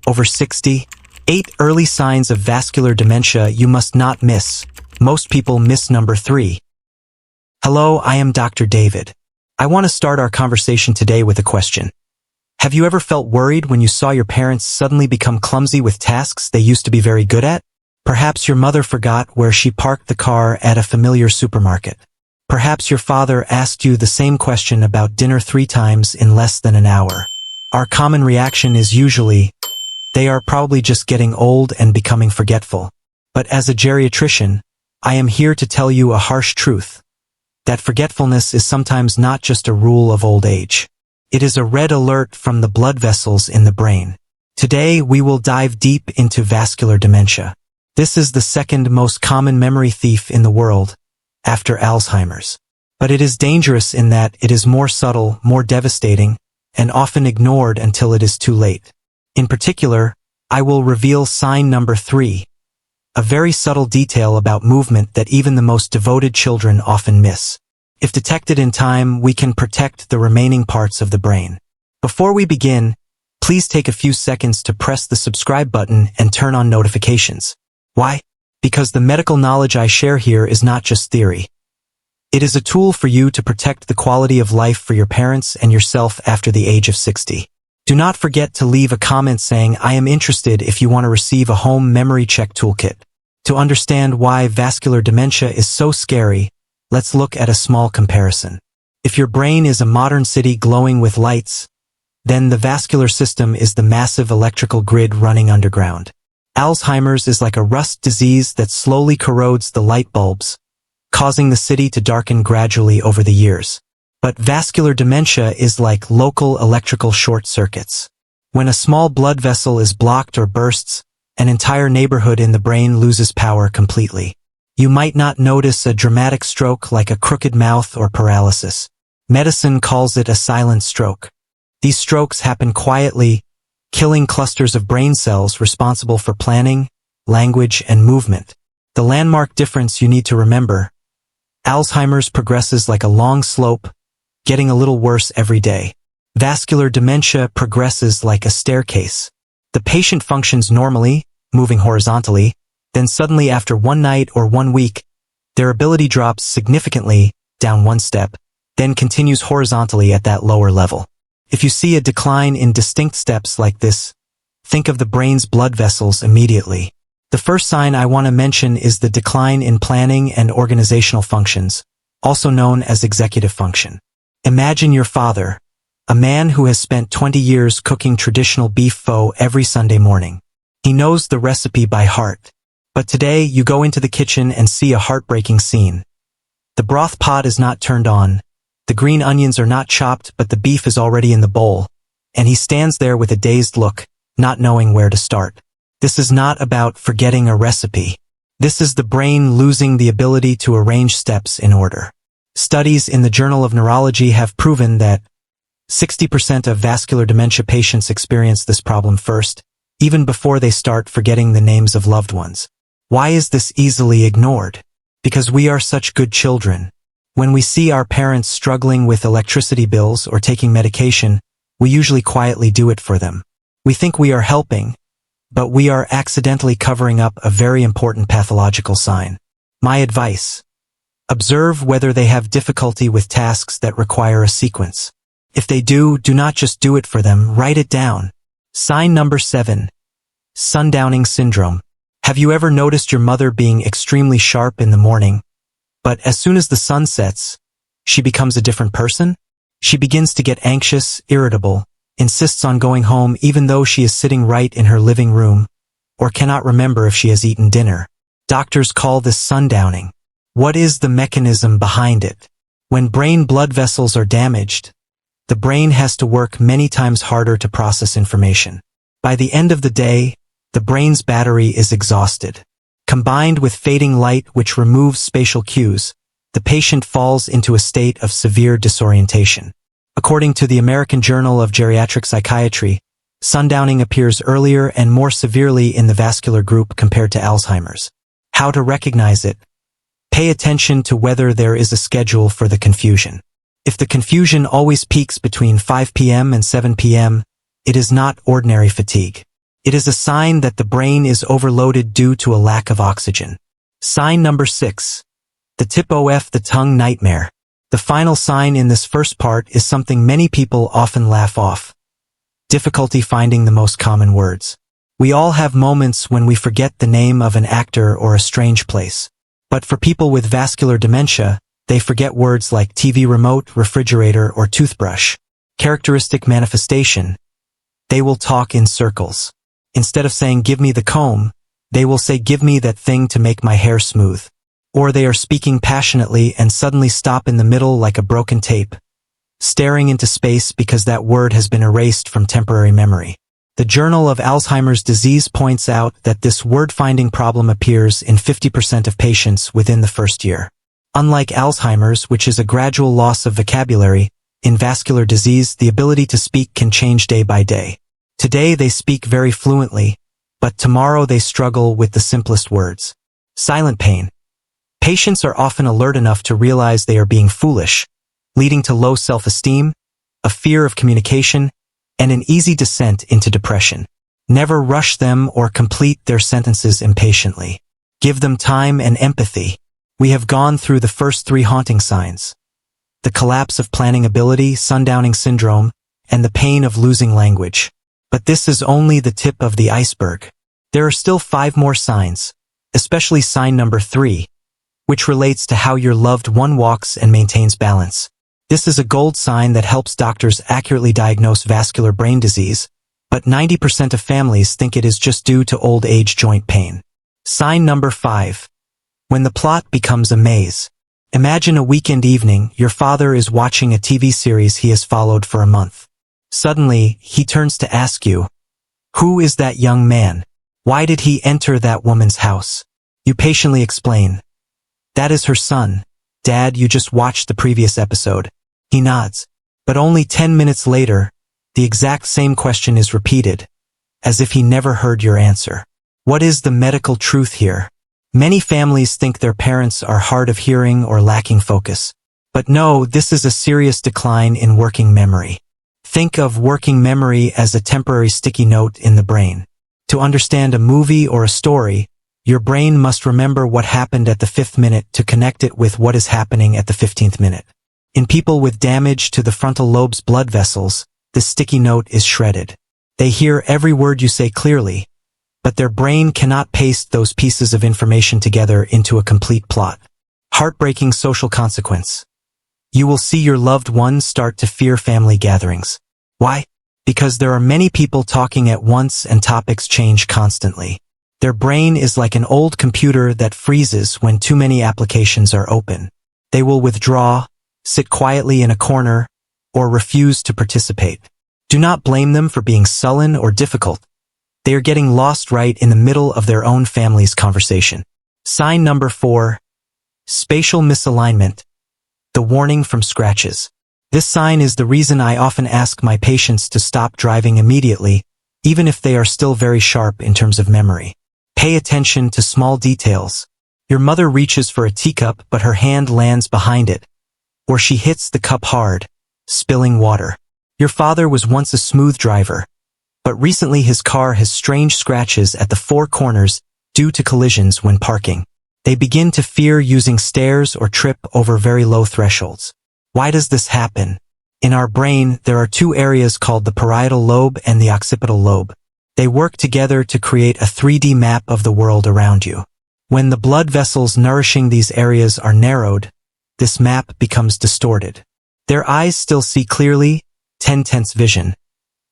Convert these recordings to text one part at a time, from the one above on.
over 60. 8 early signs of vascular dementia you must not miss. Most people miss number 3. Hello, I am Dr. David. I want to start our conversation today with a question. Have you ever felt worried when you saw your parents suddenly become clumsy with tasks they used to be very good at? Perhaps your mother forgot where she parked the car at a familiar supermarket. Perhaps your father asked you the same question about dinner 3 times in less than an hour. Our common reaction is usually, they are probably just getting old and becoming forgetful. But as a geriatrician, I am here to tell you a harsh truth. That forgetfulness is sometimes not just a rule of old age. It is a red alert from the blood vessels in the brain. Today we will dive deep into vascular dementia. This is the second most common memory thief in the world, after Alzheimer's. But it is dangerous in that it is more subtle, more devastating, and often ignored until it is too late. In particular, I will reveal sign number 3, a very subtle detail about movement that even the most devoted children often miss. If detected in time, we can protect the remaining parts of the brain. Before we begin, please take a few seconds to press the subscribe button and turn on notifications. Why? Because the medical knowledge I share here is not just theory. It is a tool for you to protect the quality of life for your parents and yourself after the age of 60. Do not forget to leave a comment saying I am interested if you want to receive a home memory check toolkit. To understand why vascular dementia is so scary, let's look at a small comparison. If your brain is a modern city glowing with lights, then the vascular system is the massive electrical grid running underground. Alzheimer's is like a rust disease that slowly corrodes the light bulbs, causing the city to darken gradually over the years. But vascular dementia is like local electrical short circuits. When a small blood vessel is blocked or bursts, an entire neighborhood in the brain loses power completely. You might not notice a dramatic stroke like a crooked mouth or paralysis. Medicine calls it a silent stroke. These strokes happen quietly, killing clusters of brain cells responsible for planning, language, and movement. The landmark difference you need to remember: Alzheimer's progresses like a long slope, getting a little worse every day. Vascular dementia progresses like a staircase. The patient functions normally, moving horizontally, then suddenly after one night or 1 week, their ability drops significantly, down 1 step, then continues horizontally at that lower level. If you see a decline in distinct steps like this, think of the brain's blood vessels immediately. The first sign I want to mention is the decline in planning and organizational functions, also known as executive function. Imagine your father, a man who has spent 20 years cooking traditional beef pho every Sunday morning. He knows the recipe by heart. But today you go into the kitchen and see a heartbreaking scene. The broth pot is not turned on, the green onions are not chopped, but the beef is already in the bowl, and he stands there with a dazed look, not knowing where to start. This is not about forgetting a recipe. This is the brain losing the ability to arrange steps in order. Studies in the Journal of Neurology have proven that 60% of vascular dementia patients experience this problem first, even before they start forgetting the names of loved ones. Why is this easily ignored? Because we are such good children. When we see our parents struggling with electricity bills or taking medication, we usually quietly do it for them. We think we are helping, but we are accidentally covering up a very important pathological sign. My advice: observe whether they have difficulty with tasks that require a sequence. If they do, do not just do it for them, write it down. Sign number 7. Sundowning syndrome. Have you ever noticed your mother being extremely sharp in the morning, but as soon as the sun sets, she becomes a different person? She begins to get anxious, irritable, insists on going home even though she is sitting right in her living room, or cannot remember if she has eaten dinner. Doctors call this sundowning. What is the mechanism behind it? When brain blood vessels are damaged, the brain has to work many times harder to process information. By the end of the day, the brain's battery is exhausted. Combined with fading light which removes spatial cues, the patient falls into a state of severe disorientation. According to the American Journal of Geriatric Psychiatry, sundowning appears earlier and more severely in the vascular group compared to Alzheimer's. How to recognize it? Pay attention to whether there is a schedule for the confusion. If the confusion always peaks between 5 p.m. and 7 p.m., it is not ordinary fatigue. It is a sign that the brain is overloaded due to a lack of oxygen. Sign number 6. The tip of the tongue nightmare. The final sign in this first part is something many people often laugh off. Difficulty finding the most common words. We all have moments when we forget the name of an actor or a strange place. But for people with vascular dementia, they forget words like TV remote, refrigerator, or toothbrush. Characteristic manifestation. They will talk in circles. Instead of saying, "Give me the comb," they will say, "Give me that thing to make my hair smooth." Or they are speaking passionately and suddenly stop in the middle like a broken tape, staring into space because that word has been erased from temporary memory. The Journal of Alzheimer's Disease points out that this word-finding problem appears in 50% of patients within the first year. Unlike Alzheimer's, which is a gradual loss of vocabulary, in vascular disease the ability to speak can change day by day. Today they speak very fluently, but tomorrow they struggle with the simplest words. Silent pain. Patients are often alert enough to realize they are being foolish, leading to low self-esteem, a fear of communication, and an easy descent into depression. Never rush them or complete their sentences impatiently. Give them time and empathy. We have gone through the first 3 haunting signs: the collapse of planning ability, sundowning syndrome, and the pain of losing language. But this is only the tip of the iceberg. There are still 5 more signs, especially sign number 3, which relates to how your loved one walks and maintains balance. This is a gold sign that helps doctors accurately diagnose vascular brain disease, but 90% of families think it is just due to old age joint pain. Sign number 5. When the plot becomes a maze. Imagine a weekend evening, your father is watching a TV series he has followed for a month. Suddenly, he turns to ask you, "Who is that young man? Why did he enter that woman's house?" You patiently explain, "That is her son. Dad, you just watched the previous episode." He nods. But only 10 minutes later, the exact same question is repeated, as if he never heard your answer. What is the medical truth here? Many families think their parents are hard of hearing or lacking focus. But no, this is a serious decline in working memory. Think of working memory as a temporary sticky note in the brain. To understand a movie or a story, your brain must remember what happened at the 5th minute to connect it with what is happening at the 15th minute. In people with damage to the frontal lobe's blood vessels, this sticky note is shredded. They hear every word you say clearly, but their brain cannot paste those pieces of information together into a complete plot. Heartbreaking social consequence. You will see your loved ones start to fear family gatherings. Why? Because there are many people talking at once and topics change constantly. Their brain is like an old computer that freezes when too many applications are open. They will withdraw, sit quietly in a corner, or refuse to participate. Do not blame them for being sullen or difficult. They are getting lost right in the middle of their own family's conversation. Sign number 4. Spatial misalignment. The warning from scratches. This sign is the reason I often ask my patients to stop driving immediately, even if they are still very sharp in terms of memory. Pay attention to small details. Your mother reaches for a teacup but her hand lands behind it, or she hits the cup hard, spilling water. Your father was once a smooth driver, but recently his car has strange scratches at the 4 corners due to collisions when parking. They begin to fear using stairs or trip over very low thresholds. Why does this happen? In our brain, there are 2 areas called the parietal lobe and the occipital lobe. They work together to create a 3D map of the world around you. When the blood vessels nourishing these areas are narrowed, this map becomes distorted. Their eyes still see clearly, 10/10 vision,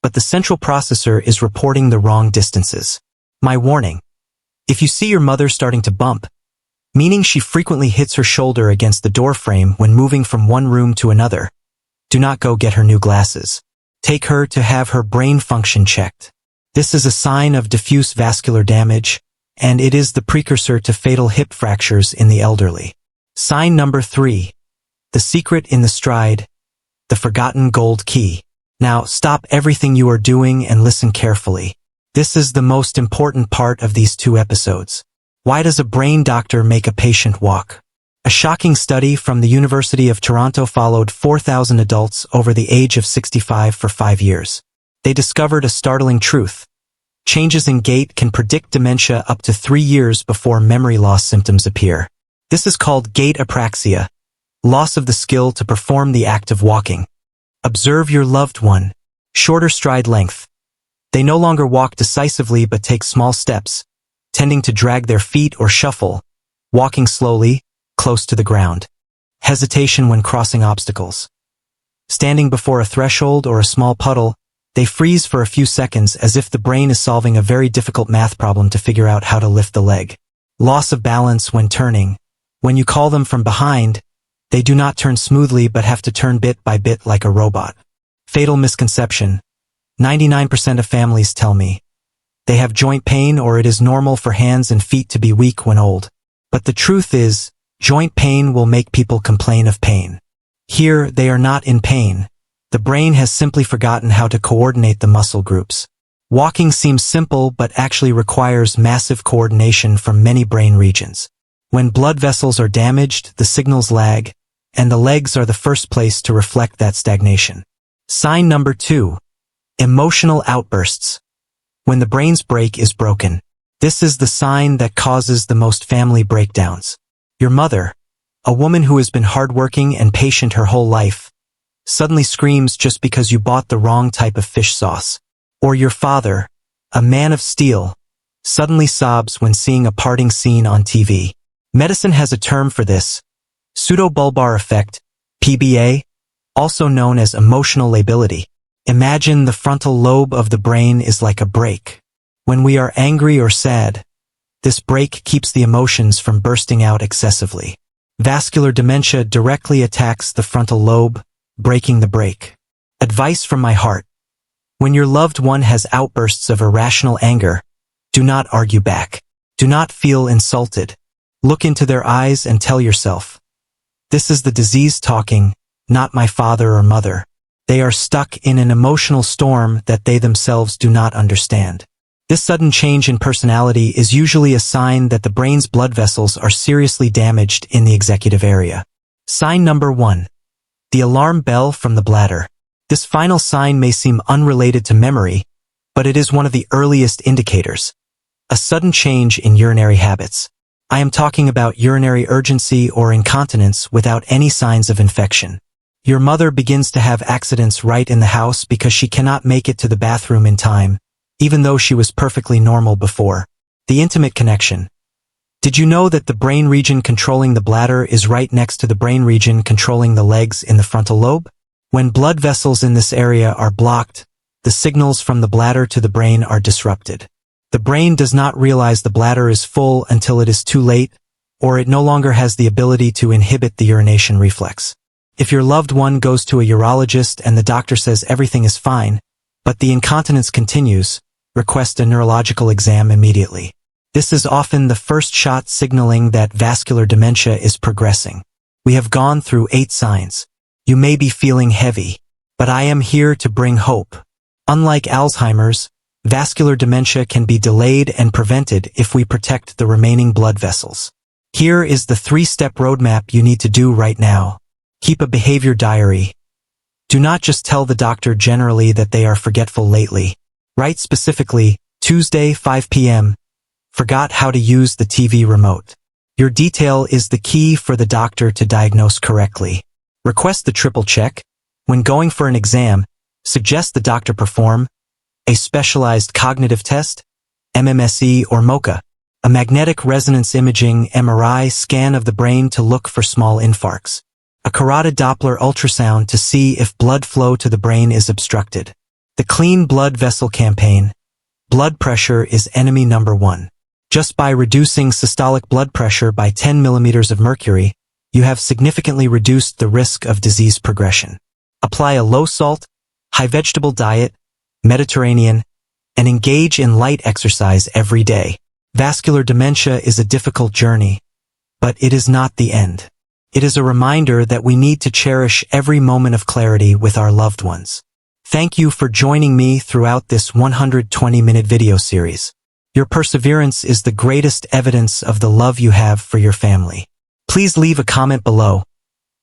but the central processor is reporting the wrong distances. My warning. If you see your mother starting to bump, meaning she frequently hits her shoulder against the door frame when moving from one room to another, do not go get her new glasses. Take her to have her brain function checked. This is a sign of diffuse vascular damage, and it is the precursor to fatal hip fractures in the elderly. Sign number 3. The secret in the stride. The forgotten gold key. Now, stop everything you are doing and listen carefully. This is the most important part of these 2 episodes. Why does a brain doctor make a patient walk? A shocking study from the University of Toronto followed 4,000 adults over the age of 65 for 5 years. They discovered a startling truth. Changes in gait can predict dementia up to 3 years before memory loss symptoms appear. This is called gait apraxia, loss of the skill to perform the act of walking. Observe your loved one. Shorter stride length. They no longer walk decisively but take small steps, tending to drag their feet or shuffle, walking slowly, close to the ground. Hesitation when crossing obstacles. Standing before a threshold or a small puddle, they freeze for a few seconds as if the brain is solving a very difficult math problem to figure out how to lift the leg. Loss of balance when turning. When you call them from behind, they do not turn smoothly but have to turn bit by bit like a robot. Fatal misconception. 99% of families tell me they have joint pain or it is normal for hands and feet to be weak when old. But the truth is, joint pain will make people complain of pain. Here, they are not in pain. The brain has simply forgotten how to coordinate the muscle groups. Walking seems simple but actually requires massive coordination from many brain regions. When blood vessels are damaged, the signals lag, and the legs are the first place to reflect that stagnation. Sign number 2. Emotional outbursts. When the brain's brake is broken. This is the sign that causes the most family breakdowns. Your mother, a woman who has been hardworking and patient her whole life, suddenly screams just because you bought the wrong type of fish sauce. Or your father, a man of steel, suddenly sobs when seeing a parting scene on TV. Medicine has a term for this, pseudobulbar effect, PBA, also known as emotional lability. Imagine the frontal lobe of the brain is like a brake. When we are angry or sad, this brake keeps the emotions from bursting out excessively. Vascular dementia directly attacks the frontal lobe, breaking the brake. Advice from my heart. When your loved one has outbursts of irrational anger, do not argue back. Do not feel insulted. Look into their eyes and tell yourself, this is the disease talking, not my father or mother. They are stuck in an emotional storm that they themselves do not understand. This sudden change in personality is usually a sign that the brain's blood vessels are seriously damaged in the executive area. Sign number 1. The alarm bell from the bladder. This final sign may seem unrelated to memory, but it is one of the earliest indicators. A sudden change in urinary habits. I am talking about urinary urgency or incontinence without any signs of infection. Your mother begins to have accidents right in the house because she cannot make it to the bathroom in time, even though she was perfectly normal before. The intimate connection. Did you know that the brain region controlling the bladder is right next to the brain region controlling the legs in the frontal lobe? When blood vessels in this area are blocked, the signals from the bladder to the brain are disrupted. The brain does not realize the bladder is full until it is too late, or it no longer has the ability to inhibit the urination reflex. If your loved one goes to a urologist and the doctor says everything is fine, but the incontinence continues, request a neurological exam immediately. This is often the first shot signaling that vascular dementia is progressing. We have gone through 8 signs. You may be feeling heavy, but I am here to bring hope. Unlike Alzheimer's, vascular dementia can be delayed and prevented if we protect the remaining blood vessels. Here is the 3-step roadmap you need to do right now. Keep a behavior diary. Do not just tell the doctor generally that they are forgetful lately. Write specifically, Tuesday 5 p.m. Forgot how to use the TV remote. Your detail is the key for the doctor to diagnose correctly. Request the triple check. When going for an exam, suggest the doctor perform a specialized cognitive test, MMSE or MoCA, a magnetic resonance imaging MRI scan of the brain to look for small infarcts, a carotid Doppler ultrasound to see if blood flow to the brain is obstructed. The Clean Blood Vessel Campaign. Blood pressure is enemy number 1. Just by reducing systolic blood pressure by 10 millimeters of mercury, you have significantly reduced the risk of disease progression. Apply a low-salt, high-vegetable diet, Mediterranean, and engage in light exercise every day. Vascular dementia is a difficult journey, but it is not the end. It is a reminder that we need to cherish every moment of clarity with our loved ones. Thank you for joining me throughout this 120-minute video series. Your perseverance is the greatest evidence of the love you have for your family. Please leave a comment below.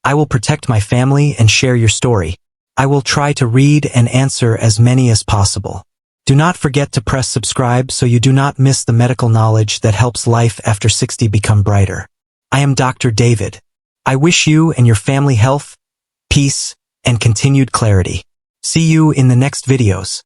I will protect my family and share your story. I will try to read and answer as many as possible. Do not forget to press subscribe so you do not miss the medical knowledge that helps life after 60 become brighter. I am Dr. David. I wish you and your family health, peace, and continued clarity. See you in the next videos.